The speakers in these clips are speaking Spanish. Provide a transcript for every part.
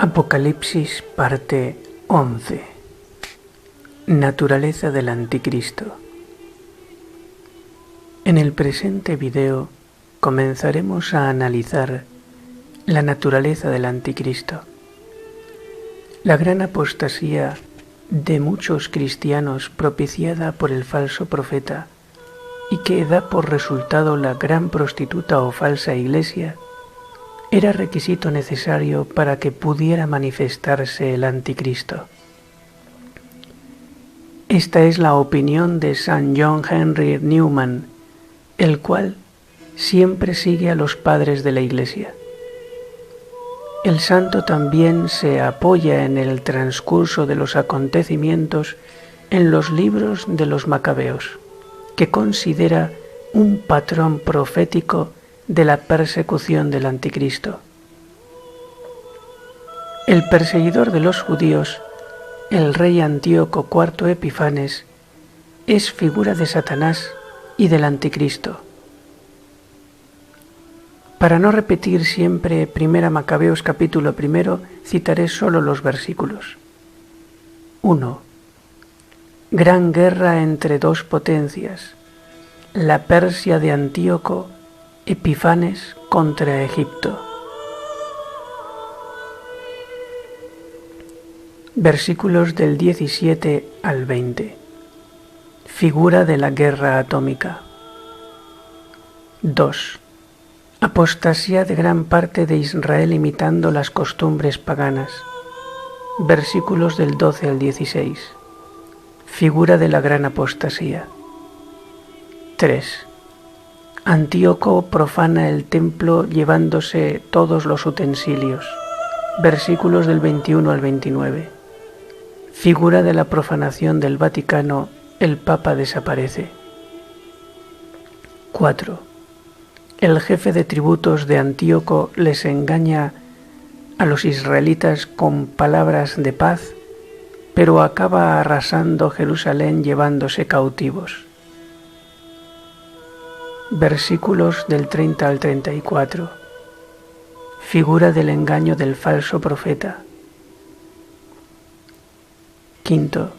Apocalipsis parte 11. Naturaleza del Anticristo. En el presente video comenzaremos a analizar la naturaleza del Anticristo. La gran apostasía de muchos cristianos propiciada por el falso profeta y que da por resultado la gran prostituta o falsa iglesia era requisito necesario para que pudiera manifestarse el Anticristo. Esta es la opinión de Sir John Henry Newman, el cual siempre sigue a los padres de la Iglesia. El santo también se apoya en el transcurso de los acontecimientos en los libros de los Macabeos, que considera un patrón profético de la persecución del Anticristo. El perseguidor de los judíos, el rey Antíoco IV Epifanes, es figura de Satanás y del Anticristo. Para no repetir siempre 1 Macabeos capítulo 1, citaré solo los versículos. 1. Gran guerra entre dos potencias, la Persia de Antíoco Epifanes contra Egipto. Versículos del 17 al 20. Figura de la guerra atómica. 2. Apostasía de gran parte de Israel imitando las costumbres paganas. Versículos del 12 al 16. Figura de la gran apostasía. 3. Antíoco profana el templo llevándose todos los utensilios. Versículos del 21 al 29. Figura de la profanación del Vaticano, el Papa desaparece. 4. El jefe de tributos de Antíoco les engaña a los israelitas con palabras de paz, pero acaba arrasando Jerusalén llevándose cautivos. Versículos del 30 al 34. Figura del engaño del falso profeta. 5.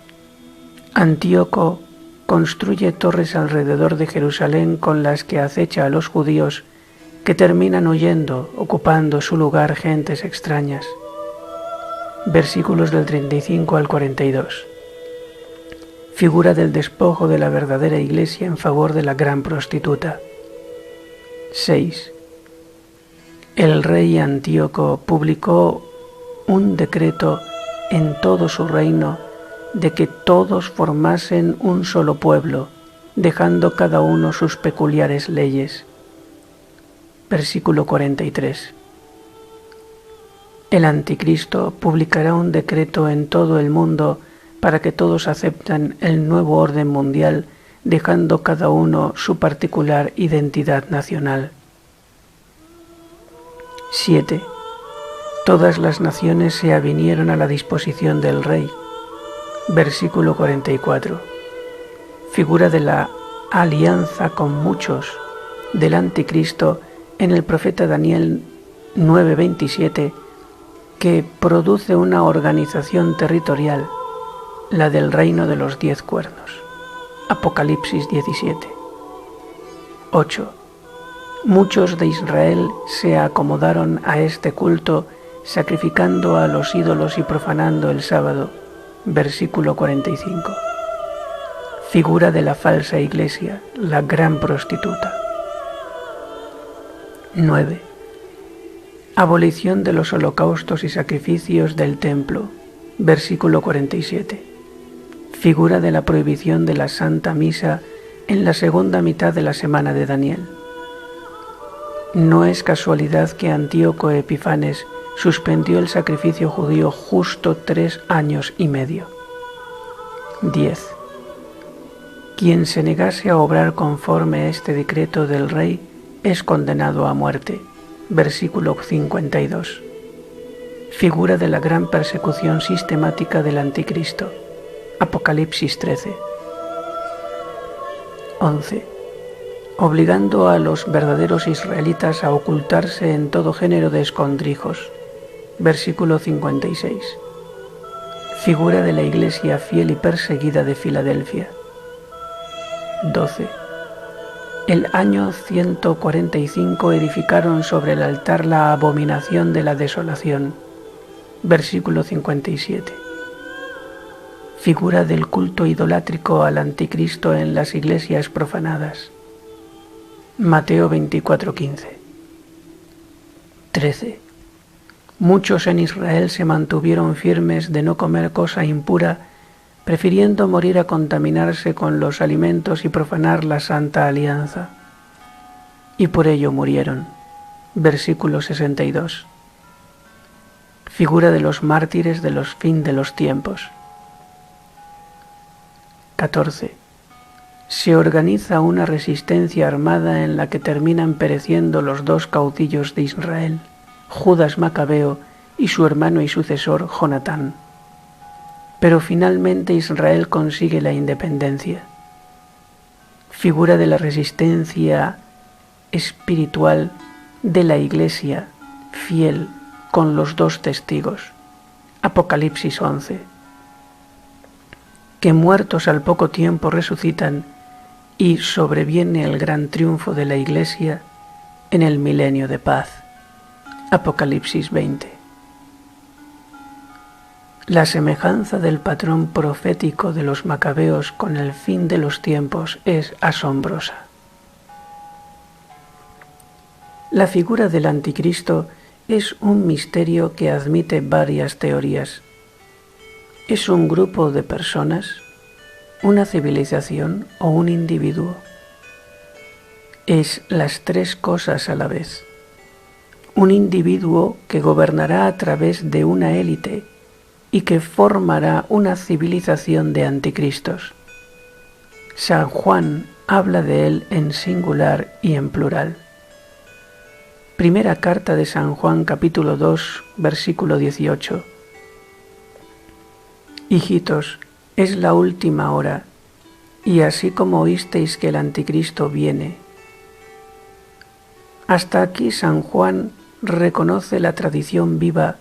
Antíoco construye torres alrededor de Jerusalén con las que acecha a los judíos que terminan huyendo, ocupando su lugar gentes extrañas. Versículos del 35 al 42. Figura del despojo de la verdadera iglesia en favor de la gran prostituta. 6. El rey Antíoco publicó un decreto en todo su reino de que todos formasen un solo pueblo, dejando cada uno sus peculiares leyes. Versículo 43. El Anticristo publicará un decreto en todo el mundo para que todos acepten el nuevo orden mundial, dejando cada uno su particular identidad nacional. 7. Todas las naciones se avinieron a la disposición del rey. Versículo 44. Figura de la alianza con muchos del Anticristo en el profeta Daniel 9:27, que produce una organización territorial, la del reino de los 10 cuernos. Apocalipsis 17. 8. Muchos de Israel se acomodaron a este culto, sacrificando a los ídolos y profanando el sábado. Versículo 45. Figura de la falsa iglesia, la gran prostituta. 9. Abolición de los holocaustos y sacrificios del templo. Versículo 47. figura de la prohibición de la Santa Misa en la segunda mitad de la semana de Daniel. No es casualidad que Antíoco Epifanes suspendió el sacrificio judío justo 3 años y medio. 10. Quien se negase a obrar conforme a este decreto del rey es condenado a muerte. Versículo 52. Figura de la gran persecución sistemática del anticristo. Apocalipsis 13. 11. Obligando a los verdaderos israelitas a ocultarse en todo género de escondrijos. Versículo 56. Figura de la iglesia fiel y perseguida de Filadelfia. 12. El año 145 edificaron sobre el altar la abominación de la desolación. Versículo 57. Figura del culto idolátrico al anticristo en las iglesias profanadas. Mateo 24:15. 13. Muchos en Israel se mantuvieron firmes de no comer cosa impura, prefiriendo morir a contaminarse con los alimentos y profanar la santa alianza. Y por ello murieron. Versículo 62. Figura de los mártires de los fin de los tiempos. 14. Se organiza una resistencia armada en la que terminan pereciendo los 2 caudillos de Israel, Judas Macabeo y su hermano y sucesor Jonatán. Pero finalmente Israel consigue la independencia. Figura de la resistencia espiritual de la Iglesia fiel con los 2 testigos. Apocalipsis 11. Que muertos al poco tiempo resucitan y sobreviene el gran triunfo de la Iglesia en el milenio de paz. Apocalipsis 20. La semejanza del patrón profético de los macabeos con el fin de los tiempos es asombrosa. La figura del anticristo es un misterio que admite varias teorías. ¿Es un grupo de personas, una civilización o un individuo? Es las 3 cosas a la vez. Un individuo que gobernará a través de una élite y que formará una civilización de anticristos. San Juan habla de él en singular y en plural. Primera carta de San Juan, capítulo 2, versículo 18. Hijitos, es la última hora, y así como oísteis que el anticristo viene. Hasta aquí San Juan reconoce la tradición viva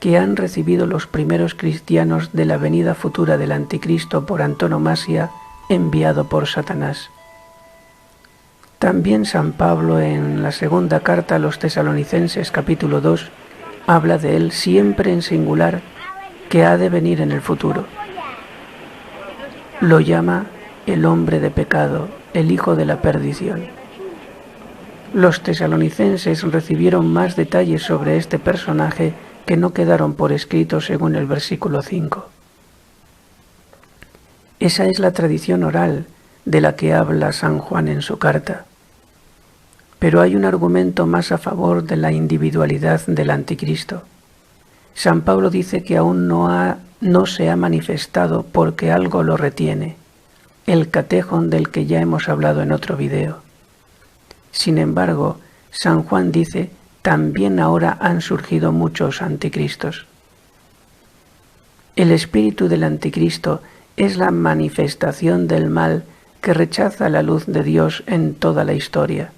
que han recibido los primeros cristianos de la venida futura del anticristo por antonomasia, enviado por Satanás. También San Pablo en la segunda carta a los Tesalonicenses capítulo 2 habla de él siempre en singular, que ha de venir en el futuro. Lo llama el hombre de pecado, el hijo de la perdición. Los tesalonicenses recibieron más detalles sobre este personaje que no quedaron por escrito según el versículo 5. Esa es la tradición oral de la que habla San Juan en su carta. Pero hay un argumento más a favor de la individualidad del anticristo. San Pablo dice que aún no se ha manifestado porque algo lo retiene, el catejón del que ya hemos hablado en otro video. Sin embargo, San Juan dice, también ahora han surgido muchos anticristos. El espíritu del anticristo es la manifestación del mal que rechaza la luz de Dios en toda la historia.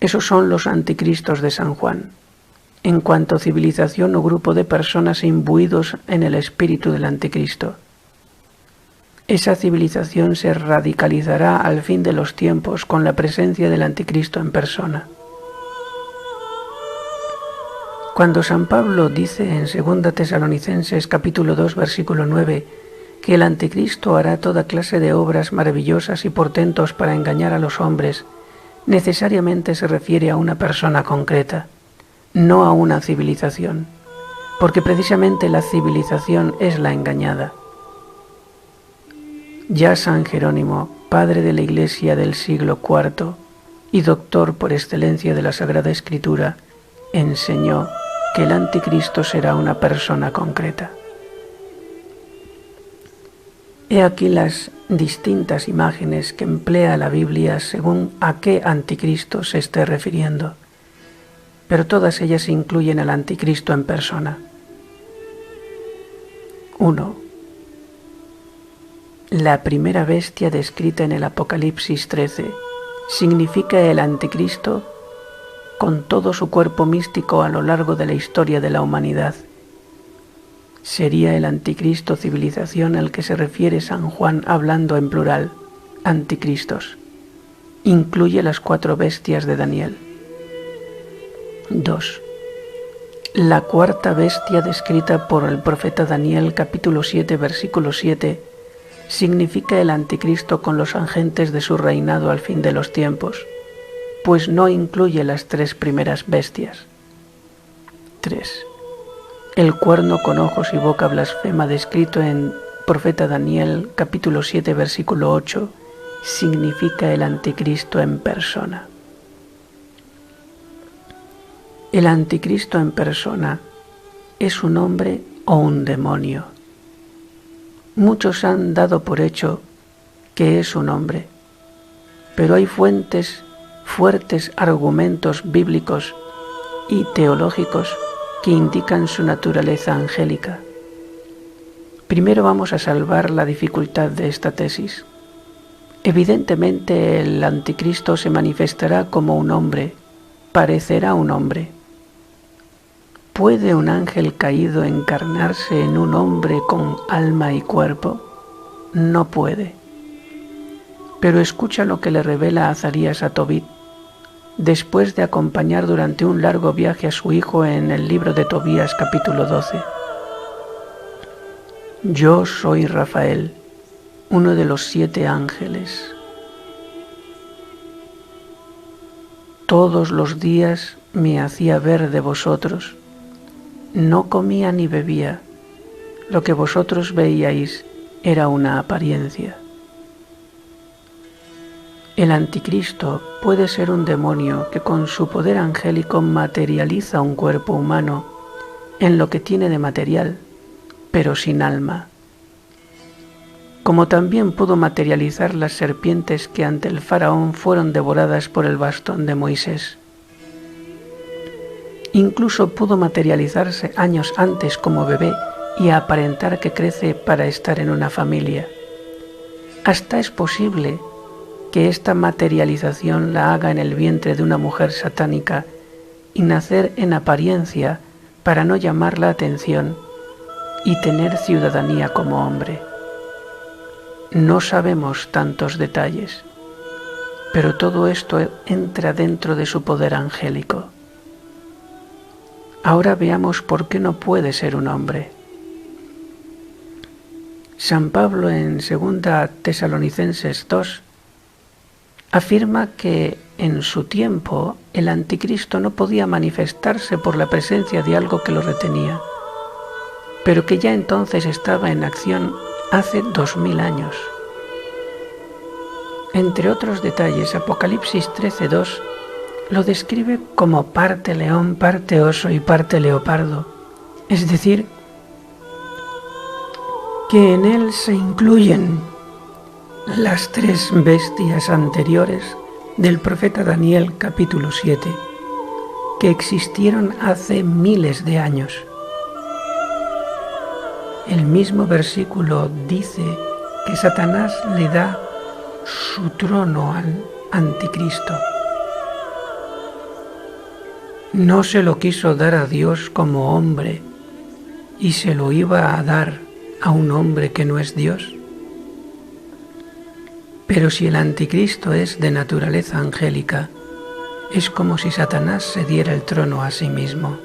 Esos son los anticristos de San Juan, en cuanto civilización o grupo de personas imbuidos en el espíritu del anticristo. Esa civilización se radicalizará al fin de los tiempos con la presencia del anticristo en persona. Cuando San Pablo dice en 2 Tesalonicenses capítulo 2 versículo 9 que el anticristo hará toda clase de obras maravillosas y portentos para engañar a los hombres, necesariamente se refiere a una persona concreta, no a una civilización, porque precisamente la civilización es la engañada. Ya San Jerónimo, padre de la Iglesia del siglo IV y doctor por excelencia de la Sagrada Escritura, enseñó que el anticristo será una persona concreta. He aquí las distintas imágenes que emplea la Biblia según a qué anticristo se esté refiriendo, pero todas ellas incluyen al anticristo en persona. 1. La primera bestia descrita en el Apocalipsis 13 significa el anticristo con todo su cuerpo místico a lo largo de la historia de la humanidad. Sería el anticristo civilización al que se refiere San Juan hablando en plural, anticristos. Incluye las 4 bestias de Daniel. 2. La cuarta bestia descrita por el profeta Daniel capítulo 7 versículo 7 significa el anticristo con los agentes de su reinado al fin de los tiempos, pues no incluye las 3 primeras bestias. 3. El cuerno con ojos y boca blasfema descrito en profeta Daniel capítulo 7 versículo 8 significa el anticristo en persona. El anticristo en persona es un hombre o un demonio. Muchos han dado por hecho que es un hombre, pero hay fuertes argumentos bíblicos y teológicos que indican su naturaleza angélica. Primero vamos a salvar la dificultad de esta tesis. Evidentemente el anticristo se manifestará como un hombre, parecerá un hombre. ¿Puede un ángel caído encarnarse en un hombre con alma y cuerpo? No puede. Pero escucha lo que le revela Azarías a Tobit, después de acompañar durante un largo viaje a su hijo en el libro de Tobías capítulo 12. Yo soy Rafael, uno de los 7 ángeles. Todos los días me hacía ver de vosotros. No comía ni bebía. Lo que vosotros veíais era una apariencia. El anticristo puede ser un demonio que con su poder angélico materializa un cuerpo humano en lo que tiene de material, pero sin alma. Como también pudo materializar las serpientes que ante el faraón fueron devoradas por el bastón de Moisés. Incluso pudo materializarse años antes como bebé y aparentar que crece para estar en una familia. Hasta es posible que esta materialización la haga en el vientre de una mujer satánica y nacer en apariencia para no llamar la atención y tener ciudadanía como hombre. No sabemos tantos detalles, pero todo esto entra dentro de su poder angélico. Ahora veamos por qué no puede ser un hombre. San Pablo en 2 Tesalonicenses 2 afirma que en su tiempo el anticristo no podía manifestarse por la presencia de algo que lo retenía, pero que ya entonces estaba en acción hace 2000 años. Entre otros detalles, Apocalipsis 13:2 lo describe como parte león, parte oso y parte leopardo, es decir, que en él se incluyen las 3 bestias anteriores del profeta Daniel capítulo 7, que existieron hace miles de años. El mismo versículo dice que Satanás le da su trono al anticristo. No se lo quiso dar a Dios como hombre y se lo iba a dar a un hombre que no es Dios. Pero si el anticristo es de naturaleza angélica, es como si Satanás se diera el trono a sí mismo.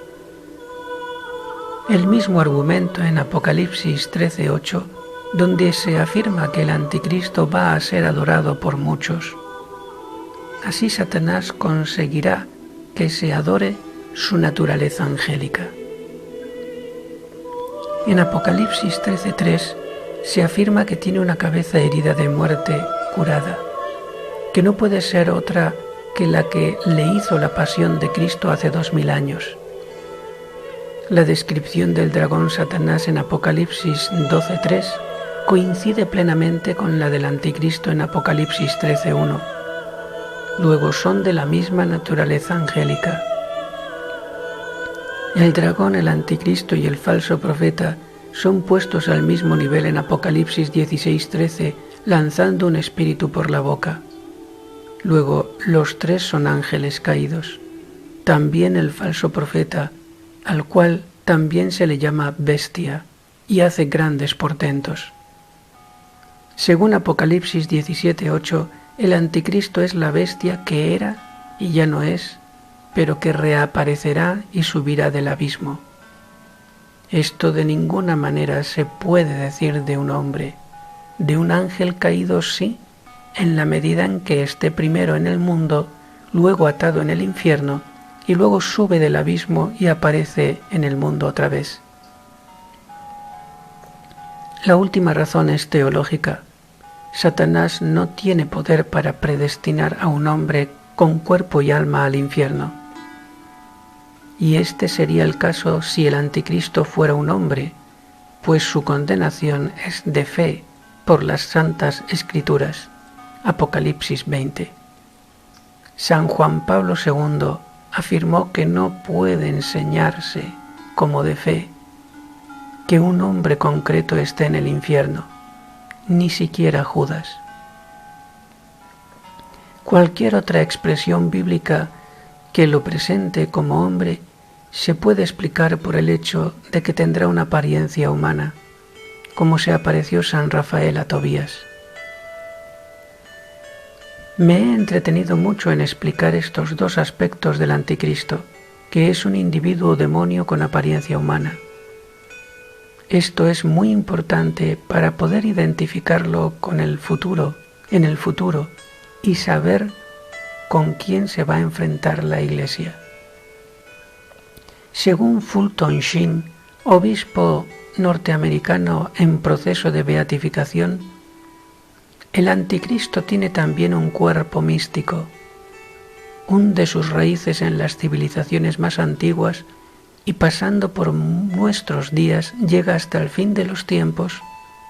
El mismo argumento en Apocalipsis 13:8, donde se afirma que el anticristo va a ser adorado por muchos. Así Satanás conseguirá que se adore su naturaleza angélica. En Apocalipsis 13:3 Se afirma que tiene una cabeza herida de muerte curada, que no puede ser otra que la que le hizo la pasión de Cristo hace 2000 años. La descripción del dragón Satanás en Apocalipsis 12:3 coincide plenamente con la del anticristo en Apocalipsis 13:1. Luego son de la misma naturaleza angélica. El dragón, el anticristo y el falso profeta son puestos al mismo nivel en Apocalipsis 16:13, lanzando un espíritu por la boca. Luego, los tres son ángeles caídos. También el falso profeta, al cual también se le llama bestia, y hace grandes portentos. Según Apocalipsis 17:8, el anticristo es la bestia que era y ya no es, pero que reaparecerá y subirá del abismo. Esto de ninguna manera se puede decir de un hombre. De un ángel caído sí, en la medida en que esté primero en el mundo, luego atado en el infierno, y luego sube del abismo y aparece en el mundo otra vez. La última razón es teológica. Satanás no tiene poder para predestinar a un hombre con cuerpo y alma al infierno. Y este sería el caso si el anticristo fuera un hombre, pues su condenación es de fe por las santas escrituras. Apocalipsis 20. San Juan Pablo II afirmó que no puede enseñarse como de fe que un hombre concreto esté en el infierno, ni siquiera Judas. Cualquier otra expresión bíblica que lo presente como hombre se puede explicar por el hecho de que tendrá una apariencia humana, como se apareció San Rafael a Tobías. Me he entretenido mucho en explicar estos dos aspectos del anticristo, que es un individuo demonio con apariencia humana. Esto es muy importante para poder identificarlo en el futuro, y saber con quién se va a enfrentar la Iglesia. Según Fulton Sheen, obispo norteamericano en proceso de beatificación, el anticristo tiene también un cuerpo místico. Hunde sus raíces en las civilizaciones más antiguas y pasando por nuestros días llega hasta el fin de los tiempos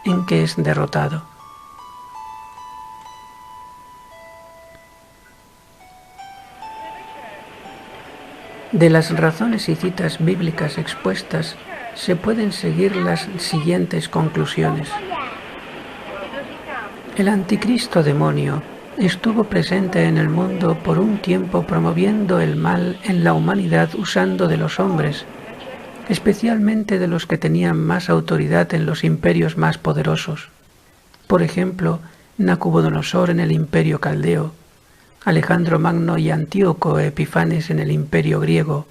en que es derrotado. De las razones y citas bíblicas expuestas se pueden seguir las siguientes conclusiones. El anticristo demonio estuvo presente en el mundo por un tiempo promoviendo el mal en la humanidad usando de los hombres, especialmente de los que tenían más autoridad en los imperios más poderosos. Por ejemplo, Nabucodonosor en el imperio caldeo, Alejandro Magno y Antíoco Epifanes en el imperio griego,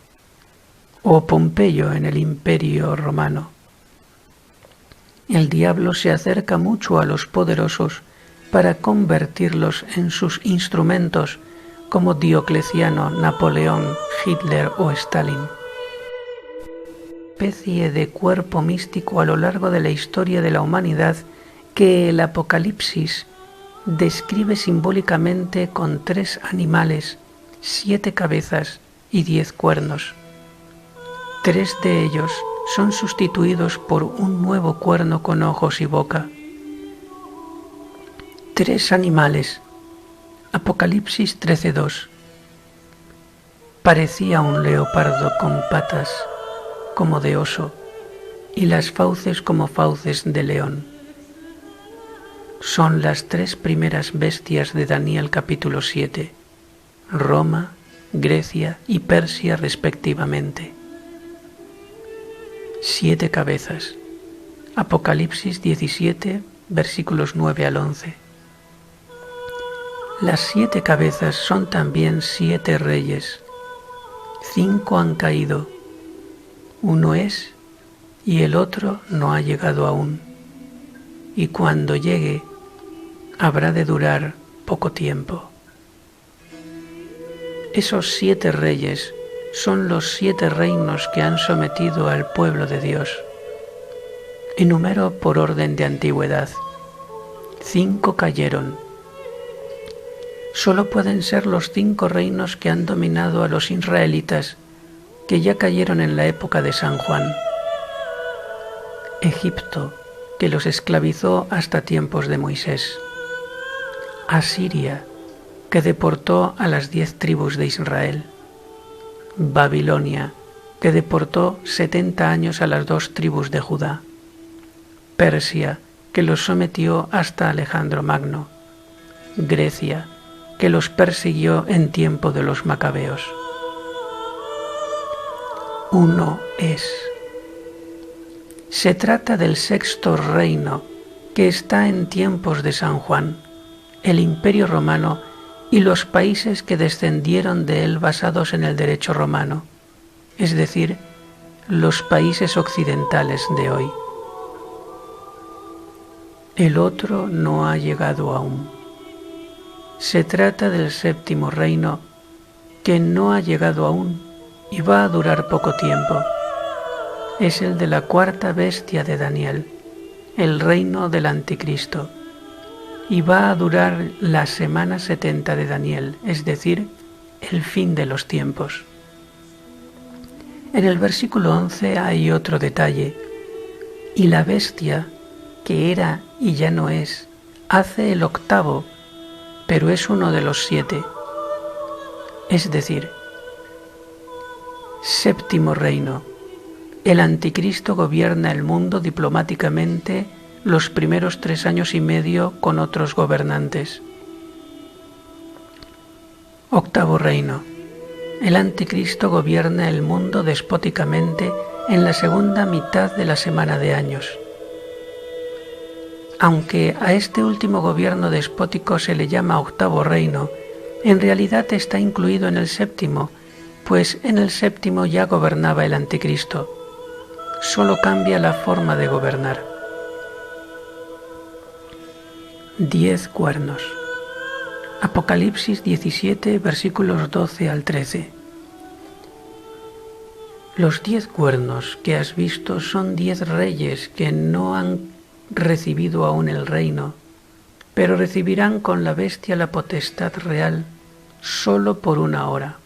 o Pompeyo en el imperio romano. El diablo se acerca mucho a los poderosos para convertirlos en sus instrumentos, como Diocleciano, Napoleón, Hitler o Stalin. Especie de cuerpo místico a lo largo de la historia de la humanidad que el Apocalipsis describe simbólicamente con 3 animales, 7 cabezas y 10 cuernos. 3 de ellos son sustituidos por un nuevo cuerno con ojos y boca. 3 animales. Apocalipsis 13:2. Parecía un leopardo con patas como de oso y las fauces como fauces de león. Son las 3 primeras bestias de Daniel capítulo 7, Roma, Grecia y Persia respectivamente. 7 cabezas. Apocalipsis 17, versículos 9 al 11. Las 7 cabezas son también 7 reyes. 5 han caído. Uno es y el otro no ha llegado aún. Y cuando llegue, habrá de durar poco tiempo. Esos 7 reyes son los 7 reinos que han sometido al pueblo de Dios. Enumero por orden de antigüedad. 5 cayeron. Solo pueden ser los 5 reinos que han dominado a los israelitas, que ya cayeron en la época de San Juan. Egipto, que los esclavizó hasta tiempos de Moisés. Asiria, que deportó a las 10 tribus de Israel. Babilonia, que deportó 70 años a las 2 tribus de Judá. Persia, que los sometió hasta Alejandro Magno. Grecia, que los persiguió en tiempo de los macabeos. Uno es. Se trata del 6.º reino, que está en tiempos de San Juan, el Imperio Romano y los países que descendieron de él basados en el derecho romano, es decir, los países occidentales de hoy. El otro no ha llegado aún. Se trata del 7.º reino, que no ha llegado aún y va a durar poco tiempo. Es el de la 4ª bestia de Daniel, el reino del Anticristo, y va a durar la semana 70 de Daniel, es decir, el fin de los tiempos. En el versículo 11 hay otro detalle, y la bestia, que era y ya no es, hace el 8.º, pero es uno de los 7, es decir, 7.º reino. El Anticristo gobierna el mundo diplomáticamente los primeros 3 años y medio con otros gobernantes. 8.º reino. El Anticristo gobierna el mundo despóticamente en la segunda mitad de la semana de años. Aunque a este último gobierno despótico se le llama 8.º reino, en realidad está incluido en el 7.º, pues en el 7.º ya gobernaba el Anticristo. Solo cambia la forma de gobernar. 10 cuernos. Apocalipsis 17, versículos 12 al 13. Los 10 cuernos que has visto son 10 reyes que no han recibido aún el reino, pero recibirán con la bestia la potestad real solo por 1 hora.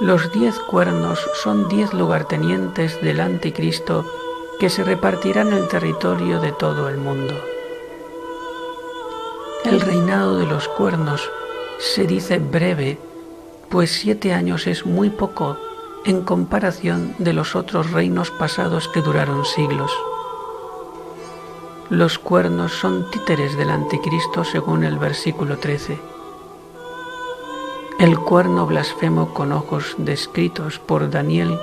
Los 10 cuernos son 10 lugartenientes del Anticristo que se repartirán el territorio de todo el mundo. El reinado de los cuernos se dice breve, pues 7 años es muy poco en comparación de los otros reinos pasados que duraron siglos. Los cuernos son títeres del Anticristo según el versículo 13. El cuerno blasfemo con ojos descritos por Daniel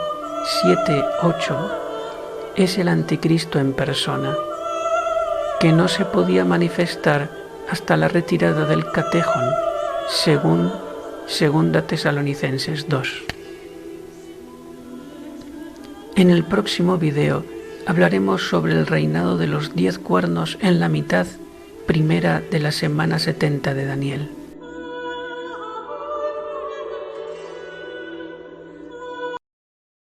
7:8 es el Anticristo en persona, que no se podía manifestar hasta la retirada del Catejón, según 2 Tesalonicenses 2. En el próximo video hablaremos sobre el reinado de los 10 cuernos en la mitad primera de la semana 70 de Daniel.